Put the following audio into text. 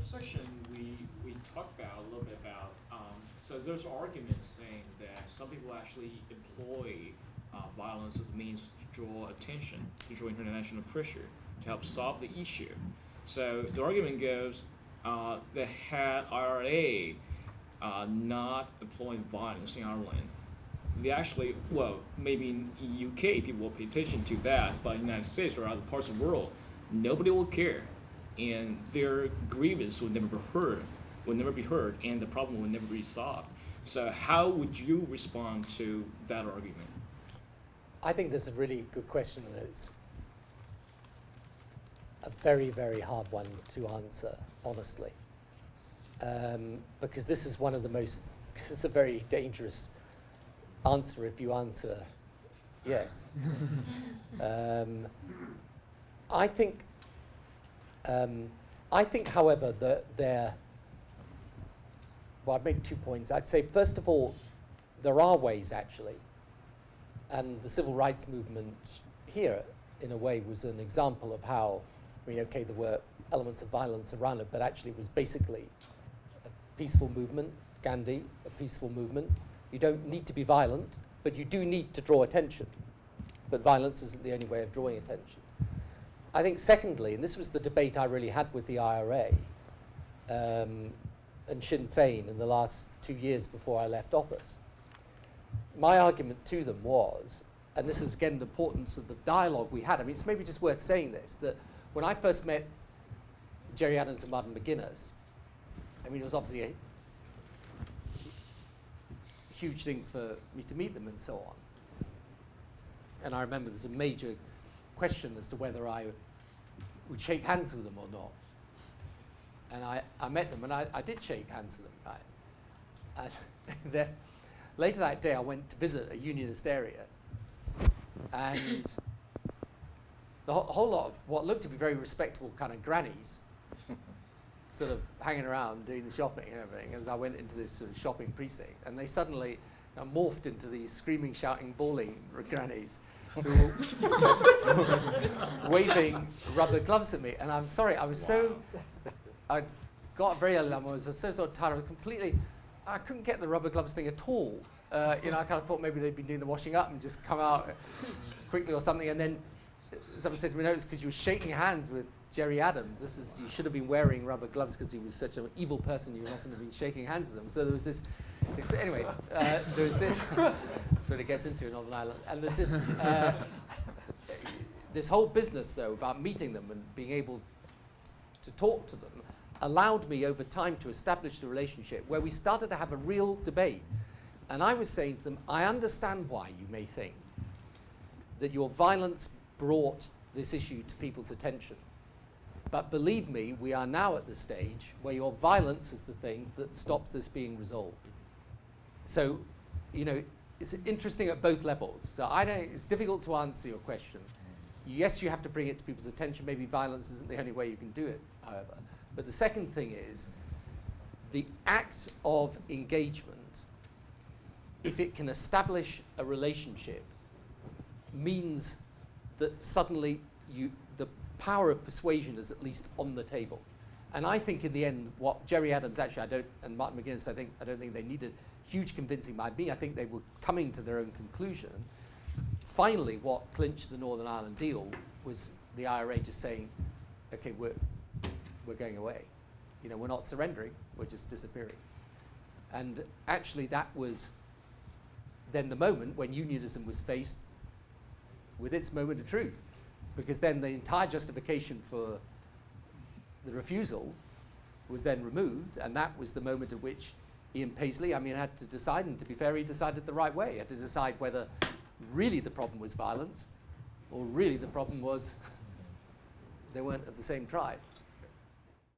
first section, we talked about a little bit about, so there's arguments saying that some people actually employ violence as a means to draw attention, to draw international pressure, to help solve the issue. So the argument goes that had IRA not employing violence in Ireland, they actually, well, maybe in UK people will pay attention to that, but in the United States or other parts of the world, nobody will care, and their grievance will never be heard, and the problem will never be solved. So how would you respond to that argument? I think that's a really good question, and it's a very, very hard one to answer, honestly, because this is one of the most, because it's a very dangerous answer if you answer yes. I think, however, that well, I'd make 2 points. I'd say, first of all, there are ways, actually, and the civil rights movement here, in a way, was an example of how, I mean, okay, there were elements of violence around it, but actually it was basically a peaceful movement, Gandhi, a peaceful movement. You don't need to be violent, but you do need to draw attention. But violence isn't the only way of drawing attention. I think secondly, and this was the debate I really had with the IRA and Sinn Féin in the last 2 years before I left office, my argument to them was, and this is again the importance of the dialogue we had, I mean, it's maybe just worth saying this, that when I first met Gerry Adams and Martin McGuinness, I mean, it was obviously a huge thing for me to meet them and so on. And I remember there's a major question as to whether I would shake hands with them or not. And I met them, and I did shake hands with them, right? And then later that day, I went to visit a unionist area, and the whole lot of what looked to be very respectable kind of grannies sort of hanging around doing the shopping and everything as I went into this sort of shopping precinct, and they suddenly morphed into these screaming, shouting, bawling grannies who were waving rubber gloves at me. And I'm sorry, I was I got up very early, I was so sort of tired, I was completely, I couldn't get the rubber gloves thing at all. I kind of thought maybe they'd been doing the washing up and just come out quickly or something. And then someone said to me, no, it's because you were shaking hands with Gerry Adams. You should have been wearing rubber gloves because he was such an evil person, you mustn't have been shaking hands with him. So there was this, anyway, there was this, that's what it gets into in Northern Ireland. And there's this, this whole business, though, about meeting them and being able to talk to them allowed me over time to establish a relationship where we started to have a real debate. And I was saying to them, I understand why you may think that your violence brought this issue to people's attention. But believe me, we are now at the stage where your violence is the thing that stops this being resolved. So, you know, it's interesting at both levels. So it's difficult to answer your question. Yes, you have to bring it to people's attention. Maybe violence isn't the only way you can do it, however. But the second thing is the act of engagement, if it can establish a relationship, means that suddenly the power of persuasion is at least on the table. And I think in the end, what Gerry Adams actually, and Martin McGuinness, I don't think they needed huge convincing by me. I think they were coming to their own conclusion. Finally, what clinched the Northern Ireland deal was the IRA just saying, okay, we're going away. You know, we're not surrendering, we're just disappearing. And actually that was then the moment when unionism was faced with its moment of truth, because then the entire justification for the refusal was then removed, and that was the moment at which Ian Paisley, had to decide, and to be fair, he decided the right way. He had to decide whether really the problem was violence, or really the problem was they weren't of the same tribe.